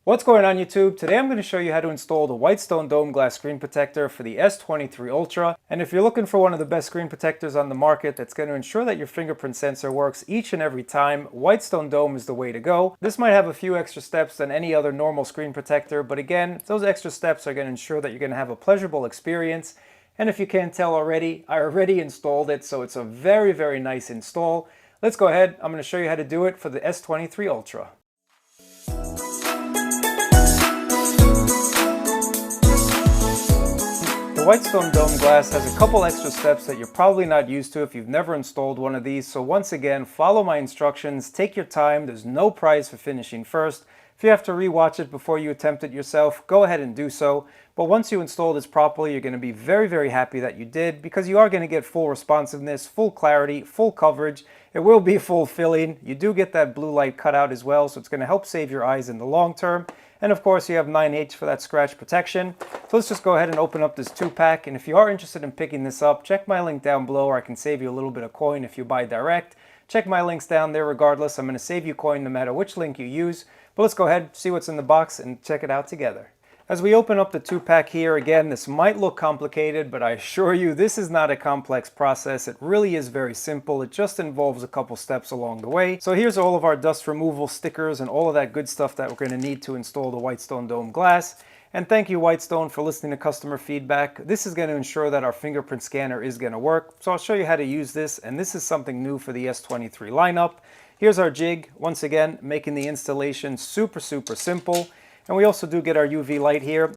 What's going on YouTube? Today I'm going to show you how to install the Whitestone Dome Glass Screen Protector for the S23 Ultra. And if you're looking for one of the best screen protectors on the market that's going to ensure that your fingerprint sensor works each and every time, Whitestone Dome is the way to go. This might have a few extra steps than any other normal screen protector, but again, those extra steps are going to ensure that you're going to have a pleasurable experience. And if you can't tell already, I already installed it, so it's a very, very nice install. Let's go ahead. I'm going to show you how to do it for the S23 Ultra. The Whitestone Dome Glass has a couple extra steps that you're probably not used to if you've never installed one of these. So once again, follow my instructions, take your time. There's no prize for finishing first. If you have to rewatch it before you attempt it yourself, go ahead and do so. But once you install this properly, you're going to be very, very happy that you did, because you are going to get full responsiveness, full clarity, full coverage. It will be fulfilling. You do get that blue light cutout as well, so it's going to help save your eyes in the long term. And of course, you have 9H for that scratch protection. So let's just go ahead and open up this 2-pack. And if you are interested in picking this up, check my link down below, or I can save you a little bit of coin if you buy direct. Check my links down there regardless. I'm going to save you coin no matter which link you use. But let's go ahead, see what's in the box, and check it out together. As we open up the 2-pack here, again, this might look complicated, but I assure you this is not a complex process. It really is very simple. It just involves a couple steps along the way. So here's all of our dust removal stickers and all of that good stuff that we're going to need to install the Whitestone Dome Glass. And thank you, Whitestone, for listening to customer feedback. This is going to ensure that our fingerprint scanner is going to work. So I'll show you how to use this, and this is something new for the S23 lineup. Here's our jig, once again, making the installation super, super simple. And we also do get our UV light here.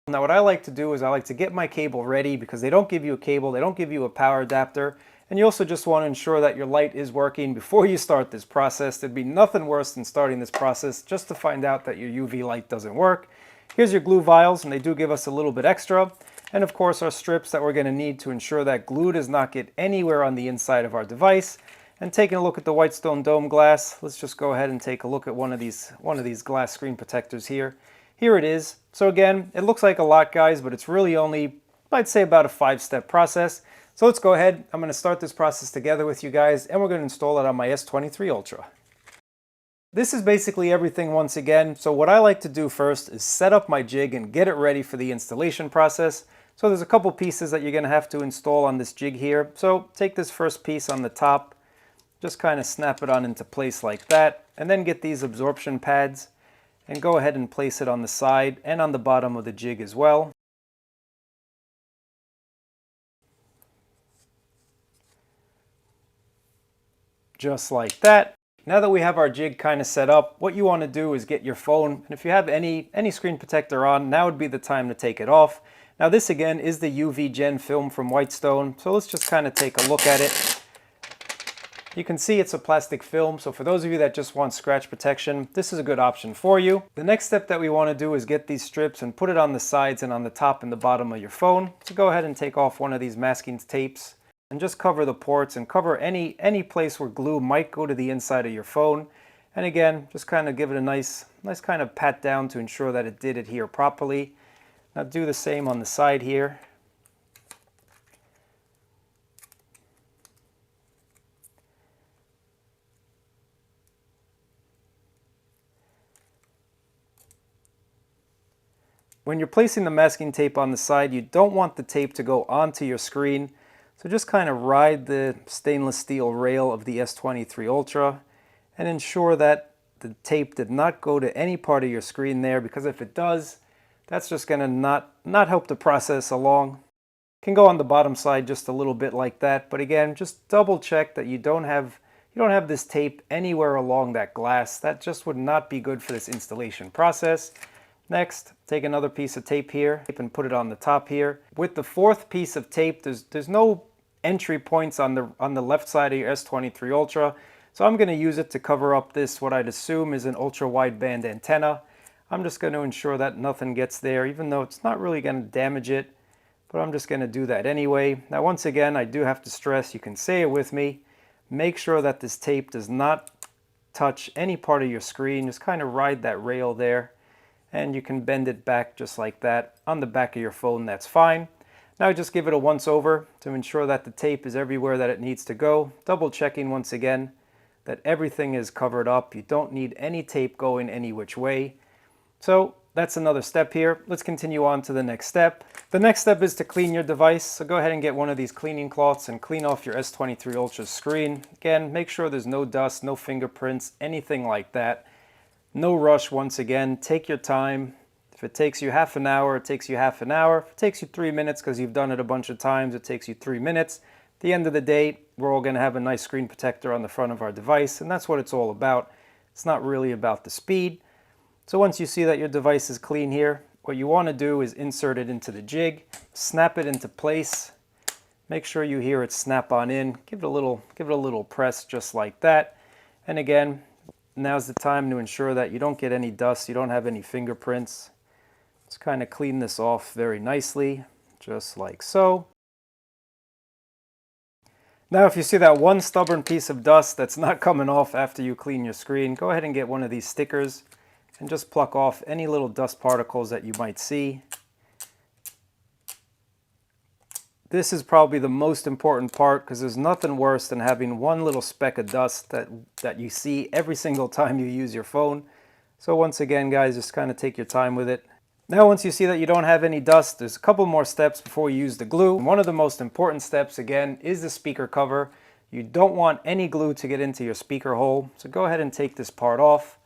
Now what I like to do is I like to get my cable ready, because they don't give you a cable, they don't give you a power adapter. And you also just want to ensure that your light is working before you start this process. There'd be nothing worse than starting this process just to find out that your UV light doesn't work. Here's your glue vials, and they do give us a little bit extra. And of course our strips that we're going to need to ensure that glue does not get anywhere on the inside of our device. And taking a look at the Whitestone Dome Glass, let's just go ahead and take a look at one of these glass screen protectors here. Here it is. So again, it looks like a lot, guys, but it's really only, I'd say, about a 5-step process. So let's go ahead. I'm going to start this process together with you guys, and we're going to install it on my S23 Ultra. This is basically everything once again. So what I like to do first is set up my jig and get it ready for the installation process. So there's a couple pieces that you're going to have to install on this jig here. So take this first piece on the top, just kind of snap it on into place like that, and then get these absorption pads and go ahead and place it on the side and on the bottom of the jig as well. Just like that. Now that we have our jig kind of set up, what you want to do is get your phone, and if you have any screen protector on, now would be the time to take it off. Now this again is the UV Gen film from Whitestone, so let's just kind of take a look at it. You can see it's a plastic film, so for those of you that just want scratch protection, this is a good option for you. The next step that we want to do is get these strips and put it on the sides and on the top and the bottom of your phone. So go ahead and take off one of these masking tapes and just cover the ports and cover any place where glue might go to the inside of your phone. And again, just kind of give it a nice kind of pat down to ensure that it did adhere properly. Now do the same on the side here. When you're placing the masking tape on the side, you don't want the tape to go onto your screen. So just kind of ride the stainless steel rail of the S23 Ultra and ensure that the tape did not go to any part of your screen there, because if it does, that's just going to not help the process along. It can go on the bottom side just a little bit like that, but again, just double check that you don't have this tape anywhere along that glass. That just would not be good for this installation process. Next, take another piece of tape here and put it on the top here. With the fourth piece of tape, there's no entry points on the left side of your S23 Ultra, so I'm going to use it to cover up this, what I'd assume is an ultra wideband antenna. I'm just going to ensure that nothing gets there, even though it's not really going to damage it, but I'm just going to do that anyway. Now once again, I do have to stress, you can say it with me, make sure that this tape does not touch any part of your screen. Just kind of ride that rail there. And you can bend it back just like that on the back of your phone. That's fine. Now just give it a once over to ensure that the tape is everywhere that it needs to go. Double checking once again that everything is covered up. You don't need any tape going any which way. So that's another step here. Let's continue on to the next step. The next step is to clean your device. So go ahead and get one of these cleaning cloths and clean off your S23 Ultra screen. Again, make sure there's no dust, no fingerprints, anything like that. No rush once again. Take your time. If it takes you half an hour, it takes you half an hour. If it takes you 3 minutes because you've done it a bunch of times, it takes you 3 minutes. At the end of the day, we're all going to have a nice screen protector on the front of our device, and that's what it's all about. It's not really about the speed. So once you see that your device is clean here, what you want to do is insert it into the jig, snap it into place. Make sure you hear it snap on in. Give it a little press just like that. And again, now's the time to ensure that you don't get any dust, you don't have any fingerprints. Let's kind of clean this off very nicely, just like so. Now if you see that one stubborn piece of dust that's not coming off after you clean your screen, go ahead and get one of these stickers and just pluck off any little dust particles that you might see. This is probably the most important part because there's nothing worse than having one little speck of dust that you see every single time you use your phone. So once again, guys, just kind of take your time with it. Now once you see that you don't have any dust, there's a couple more steps before you use the glue. One of the most important steps, again, is the speaker cover. You don't want any glue to get into your speaker hole. So go ahead and take this part off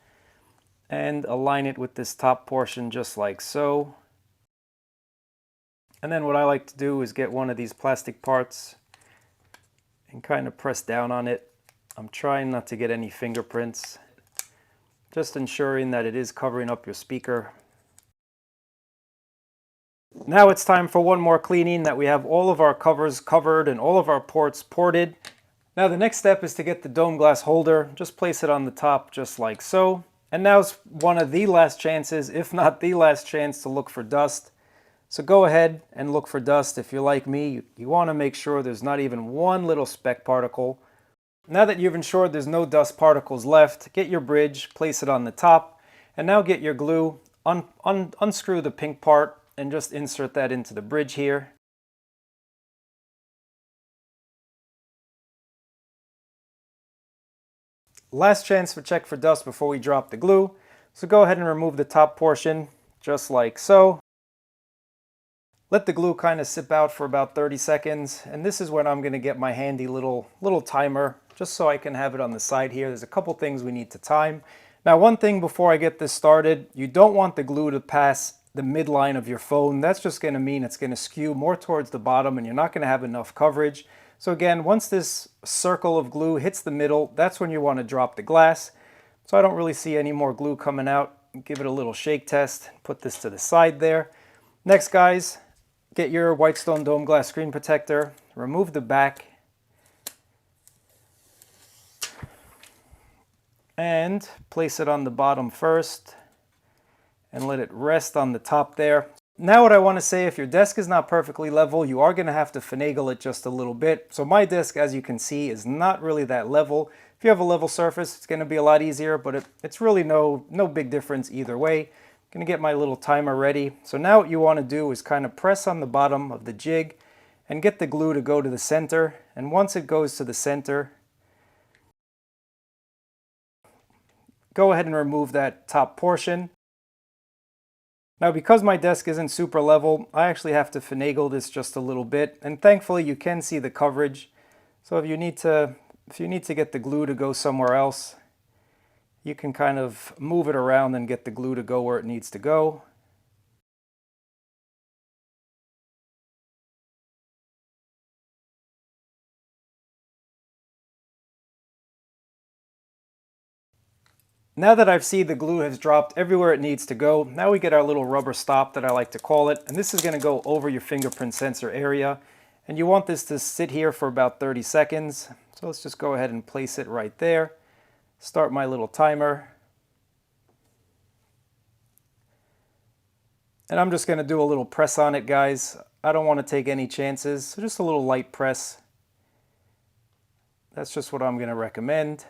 and align it with this top portion just like so. And then what I like to do is get one of these plastic parts and kind of press down on it. I'm trying not to get any fingerprints, just ensuring that it is covering up your speaker. Now it's time for one more cleaning, that we have all of our covers covered and all of our ports ported. Now the next step is to get the dome glass holder. Just place it on the top just like so. And now's one of the last chances, if not the last chance, to look for dust. So go ahead and look for dust. If you're like me, you want to make sure there's not even one little speck particle. Now that you've ensured there's no dust particles left, get your bridge, place it on the top, and now get your glue, unscrew the pink part, and just insert that into the bridge here. Last chance to check for dust before we drop the glue. So go ahead and remove the top portion, just like so. Let the glue kind of sip out for about 30 seconds, and this is when I'm going to get my handy little timer, just so I can have it on the side here. There's a couple things we need to time. Now one thing before I get this started, you don't want the glue to pass the midline of your phone. That's just going to mean it's going to skew more towards the bottom and you're not going to have enough coverage. So again, once this circle of glue hits the middle, that's when you want to drop the glass. So I don't really see any more glue coming out. Give it a little shake test, put this to the side there. Next, guys, get your Whitestone Dome Glass Screen Protector, remove the back, and place it on the bottom first, and let it rest on the top there. Now what I want to say, if your desk is not perfectly level, you are going to have to finagle it just a little bit. So my desk, as you can see, is not really that level. If you have a level surface, it's going to be a lot easier, but it's really no big difference either way. I'm going to get my little timer ready. So now what you want to do is kind of press on the bottom of the jig and get the glue to go to the center. And once it goes to the center, go ahead and remove that top portion. Now because my desk isn't super level, I actually have to finagle this just a little bit, and thankfully you can see the coverage. So if you need to get the glue to go somewhere else, you can kind of move it around and get the glue to go where it needs to go. Now that I've seen the glue has dropped everywhere it needs to go, now we get our little rubber stop that I like to call it, and this is going to go over your fingerprint sensor area. And you want this to sit here for about 30 seconds. So let's just go ahead and place it right there. Start my little timer. And I'm just going to do a little press on it, guys. I don't want to take any chances, so just a little light press. That's just what I'm going to recommend.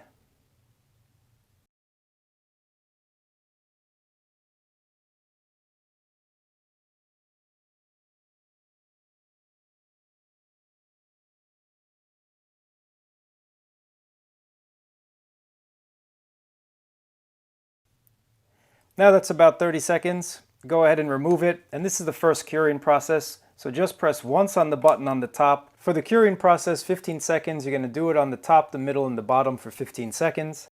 Now that's about 30 seconds. Go ahead and remove it. And this is the first curing process. So just press once on the button on the top. For the curing process, 15 seconds. You're going to do it on the top, the middle, and the bottom for 15 seconds.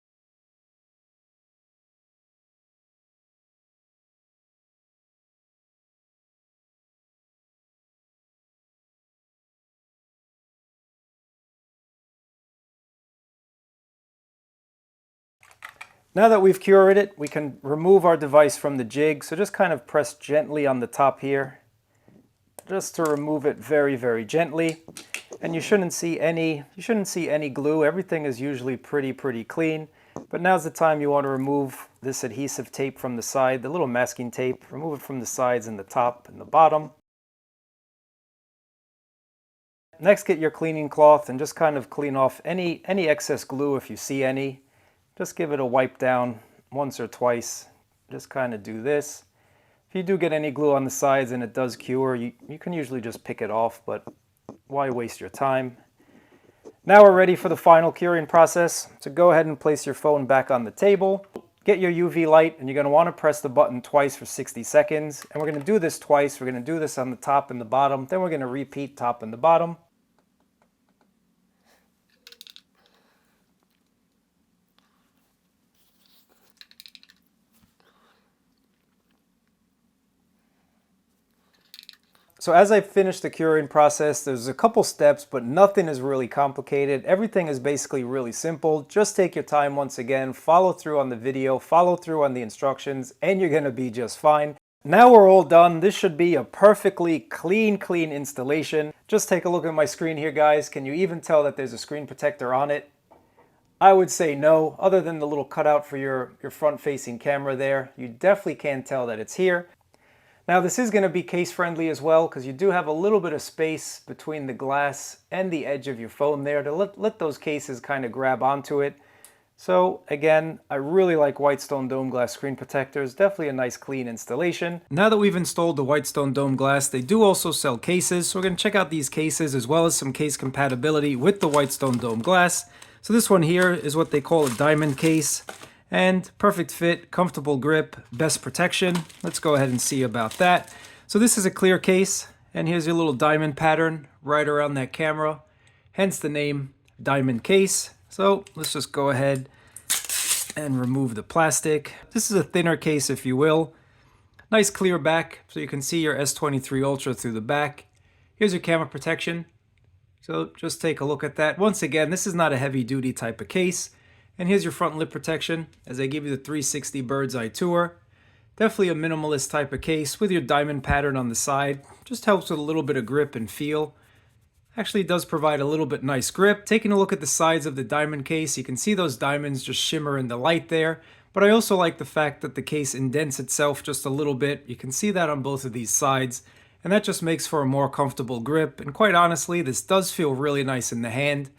Now that we've cured it, we can remove our device from the jig. So just kind of press gently on the top here, just to remove it very, very gently. And you shouldn't see any glue. Everything is usually pretty clean. But now's the time you want to remove this adhesive tape from the side, the little masking tape. Remove it from the sides and the top and the bottom. Next, get your cleaning cloth and just kind of clean off any excess glue if you see any. Just give it a wipe down once or twice. Just kind of do this. If you do get any glue on the sides and it does cure, you can usually just pick it off, but why waste your time? Now we're ready for the final curing process. So go ahead and place your phone back on the table. Get your UV light, and you're going to want to press the button twice for 60 seconds. And we're going to do this twice. We're going to do this on the top and the bottom. Then we're going to repeat top and the bottom. So as I finish the curing process, there's a couple steps, but nothing is really complicated. Everything is basically really simple. Just take your time once again, follow through on the video, follow through on the instructions, and you're gonna be just fine. Now we're all done. This should be a perfectly clean installation. Just take a look at my screen here, guys. Can you even tell that there's a screen protector on it? I would say no, other than the little cutout for your front-facing camera there. You definitely can't tell that it's here. Now this is going to be case friendly as well, because you do have a little bit of space between the glass and the edge of your phone there to let those cases kind of grab onto it. So again, I really like Whitestone Dome Glass screen protectors. Definitely a nice clean installation. Now that we've installed the Whitestone Dome Glass, they do also sell cases. So we're going to check out these cases as well as some case compatibility with the Whitestone Dome Glass. So this one here is what they call a diamond case. And perfect fit, comfortable grip, best protection. Let's go ahead and see about that. So this is a clear case, and here's your little diamond pattern right around that camera, hence the name diamond case. So let's just go ahead and remove the plastic. This is a thinner case, if you will. Nice clear back, so you can see your S23 Ultra through the back. Here's your camera protection. So just take a look at that. Once again, this is not a heavy duty type of case. And here's your front lip protection as I give you the 360 bird's eye tour. Definitely a minimalist type of case with your diamond pattern on the side. Just helps with a little bit of grip and feel. Actually does provide a little bit nice grip. Taking a look at the sides of the diamond case, you can see those diamonds just shimmer in the light there. But I also like the fact that the case indents itself just a little bit. You can see that on both of these sides. And that just makes for a more comfortable grip. And quite honestly, this does feel really nice in the hand.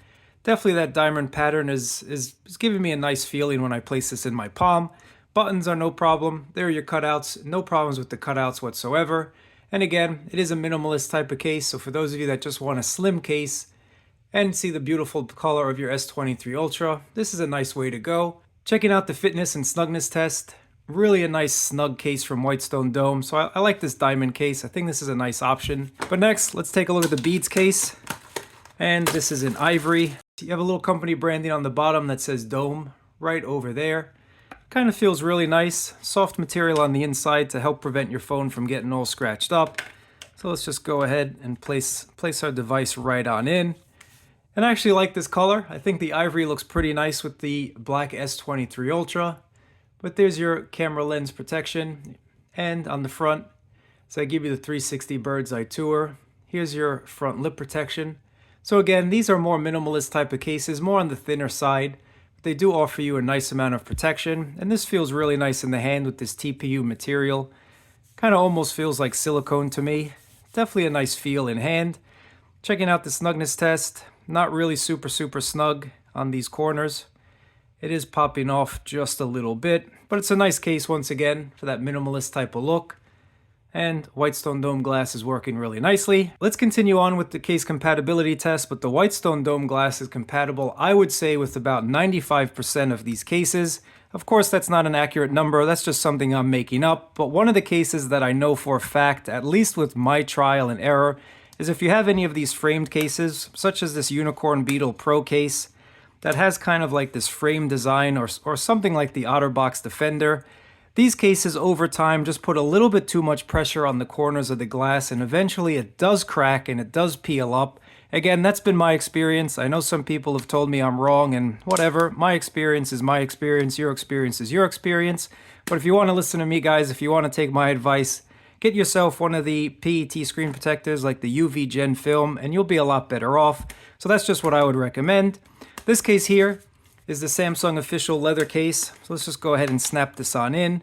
Definitely that diamond pattern is giving me a nice feeling when I place this in my palm. Buttons are no problem. There are your cutouts. No problems with the cutouts whatsoever. And again, it is a minimalist type of case. So for those of you that just want a slim case and see the beautiful color of your S23 Ultra, this is a nice way to go. Checking out the fitness and snugness test. Really a nice snug case from Whitestone Dome. So I like this diamond case. I think this is a nice option. But next, let's take a look at the beads case. And this is in ivory. You have a little company branding on the bottom that says Dome right over there. Kind of feels really nice. Soft material on the inside to help prevent your phone from getting all scratched up. So let's just go ahead and place our device right on in. And I actually like this color. I think the ivory looks pretty nice with the black S23 Ultra. But there's your camera lens protection. And on the front, so I give you the 360 bird's eye tour. Here's your front lip protection. So again, these are more minimalist type of cases, more on the thinner side. But they do offer you a nice amount of protection. And this feels really nice in the hand with this TPU material. Kind of almost feels like silicone to me. Definitely a nice feel in hand. Checking out the snugness test. Not really super snug on these corners. It is popping off just a little bit. But it's a nice case once again for that minimalist type of look. and Whitestone Dome Glass is working really nicely. Let's continue on with the case compatibility test, but the Whitestone Dome Glass is compatible, I would say, with about 95% of these cases. Of course, that's not an accurate number, that's just something I'm making up, but one of the cases that I know for a fact, at least with my trial and error, is if you have any of these framed cases, such as this Unicorn Beetle Pro case, that has kind of like this frame design or something like the OtterBox Defender. These cases over time just put a little bit too much pressure on the corners of the glass, and eventually it does crack and it does peel up. Again, that's been my experience. I know some people have told me I'm wrong, and whatever. My experience is my experience, your experience is your experience. But if you want to listen to me, guys, if you want to take my advice, get yourself one of the PET screen protectors like the UV Gen film, and you'll be a lot better off. So that's just what I would recommend. This case here is the Samsung official leather case. So let's just go ahead and snap this on in.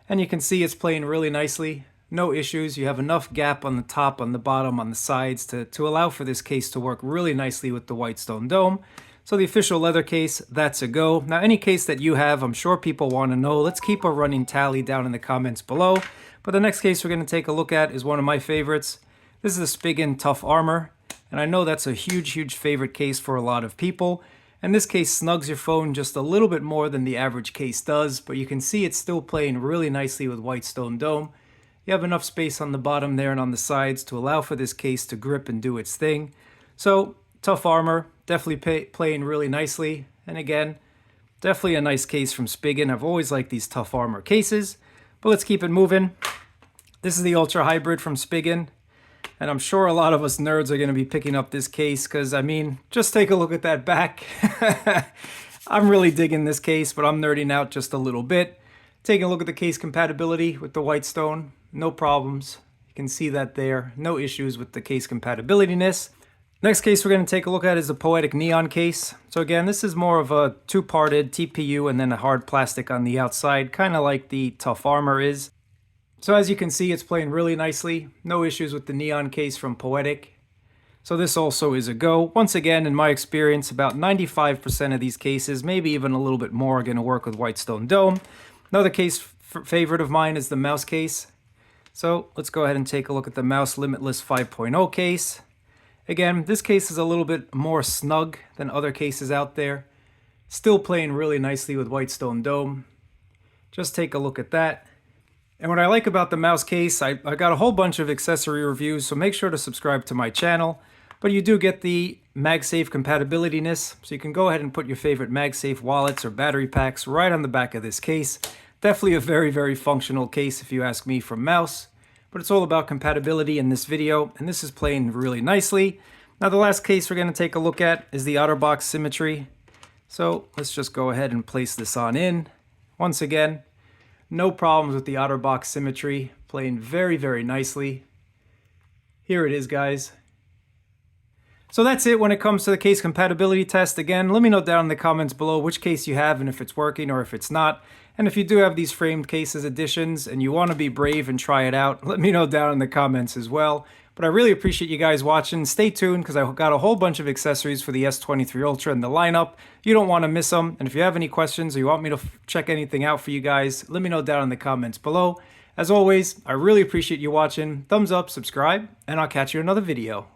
And you can see it's playing really nicely. No issues. You have enough gap on the top, on the bottom, on the sides to allow for this case to work really nicely with the Whitestone Dome. So the official leather case, that's a go. Now any case that you have, I'm sure people want to know. Let's keep a running tally down in the comments below. But the next case we're going to take a look at is one of my favorites. This is the Spigen Tough Armor. And I know that's a huge favorite case for a lot of people. And this case snugs your phone just a little bit more than the average case does, but you can see it's still playing really nicely with Whitestone Dome. You have enough space on the bottom there and on the sides to allow for this case to grip and do its thing. So, Tough Armor, definitely playing really nicely. And again, definitely a nice case from Spigen. I've always liked these Tough Armor cases, but let's keep it moving. This is the Ultra Hybrid from Spigen. And I'm sure a lot of us nerds are going to be picking up this case because, I mean, just take a look at that back. I'm really digging this case, but I'm nerding out just a little bit. Taking a look at the case compatibility with the Whitestone, no problems. You can see that there. No issues with the case compatibility-ness. Next case we're going to take a look at is the Poetic Neon case. So again, this is more of a two-parted TPU and then a hard plastic on the outside, kind of like the Tough Armor is. So as you can see, it's playing really nicely. No issues with the neon case from Poetic. So this also is a go. Once again, in my experience, about 95% of these cases, maybe even a little bit more, are going to work with Whitestone Dome. Another case favorite of mine is the mouse case. So let's go ahead and take a look at the Mouse Limitless 5.0 case. Again, this case is a little bit more snug than other cases out there. Still playing really nicely with Whitestone Dome. Just take a look at that. And what I like about the mouse case, I got a whole bunch of accessory reviews, so make sure to subscribe to my channel. But you do get the MagSafe compatibility-ness, so you can go ahead and put your favorite MagSafe wallets or battery packs right on the back of this case. Definitely a very functional case if you ask me from mouse. But it's all about compatibility in this video, and this is playing really nicely. Now the last case we're going to take a look at is the OtterBox Symmetry. So let's just go ahead and place this on in. Once again, no problems with the OtterBox Symmetry, playing very nicely. Here it is, guys. So that's it when it comes to the case compatibility test. Again, let me know down in the comments below which case you have and if it's working or if it's not. And if you do have these framed cases editions and you want to be brave and try it out, let me know down in the comments as well. But I really appreciate you guys watching. Stay tuned because I got a whole bunch of accessories for the S23 Ultra in the lineup. You don't want to miss them. And if you have any questions or you want me to check anything out for you guys, let me know down in the comments below. As always, I really appreciate you watching. Thumbs up, subscribe, and I'll catch you in another video.